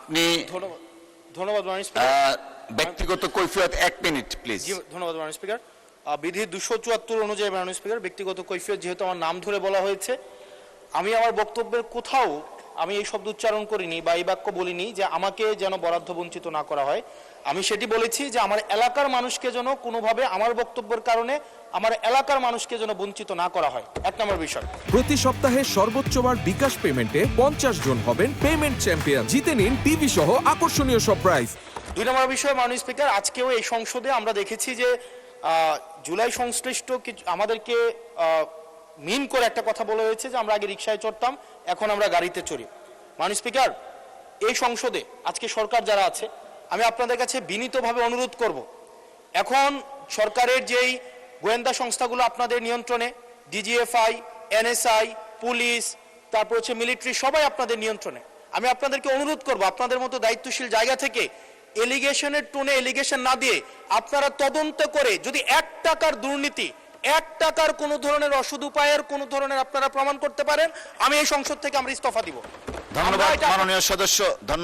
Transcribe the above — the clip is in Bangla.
আপনি ধন্যবাদ মাননীয় স্পিকার। ব্যক্তিগত কৈফিয়ত 1 মিনিট প্লিজ। জি ধন্যবাদ মাননীয় স্পিকার। বিধি 274 অনুযায়ী মাননীয় স্পিকার, ব্যক্তিগত কৈফিয়ত যেহেতু আমার নাম ধরে বলা হয়েছে, আমি আমার বক্তব্যের কোথাও আমি এই শব্দ উচ্চারণ করিনি বা এই বাক্য বলিনি যে আমাকে যেন বরাদ্দ বঞ্চিত না করা হয়। আমি সেটি বলেছি যে আমার এলাকার মানুষকে যেন কোনোভাবে আমার বক্তব্যের কারণে আমার এলাকার মানুষকে যেন বঞ্চিত না করা হয়। 1 নম্বর বিষয়। প্রতি সপ্তাহে সর্বোচ্চবার বিকাশ পেমেন্টে 50 জন হবেন পেমেন্ট চ্যাম্পিয়ন। জিতে নিন টিভি সহ আকর্ষণীয় সব প্রাইজ। 2 নম্বর বিষয় মাননীয় স্পিকার, আজকেও এই সংসদে আমরা দেখেছি যে জুলাই সংশ্লিষ্ট কিছু আমাদেরকে মিন করে একটা কথা বলা হয়েছে যে আমরা আগে রিকশায় চড়তাম, এখন আমরা গাড়িতে চড়ি। মাননীয় স্পিকার, এই সংসদে আজকে সরকার যারা আছে, আমি আপনাদের কাছে বিনীতভাবে অনুরোধ করব, এখন সরকারের যেই গোয়েন্দা সংস্থাগুলো আপনাদের নিয়ন্ত্রণে, ডিজিএফআই, এনএসআই, পুলিশ, তারপর হচ্ছে মিলিটারি, সবাই আপনাদের নিয়ন্ত্রণে। আমি আপনাদেরকে অনুরোধ করব আপনাদের মতো দায়িত্বশীল জায়গা থেকে এলিগেশনের টোনে এলিগেশন না দিয়ে আপনারা তদন্ত করে যদি 1 টাকার দুর্নীতি, 1 টাকার কোনো ধরনের অসৎ উপায়ের কোনো ধরনের আপনারা প্রমাণ করতে পারেন, আমি এই সংসদ থেকে আমরা ইস্তফা দিব। ধন্যবাদ মাননীয় সদস্য।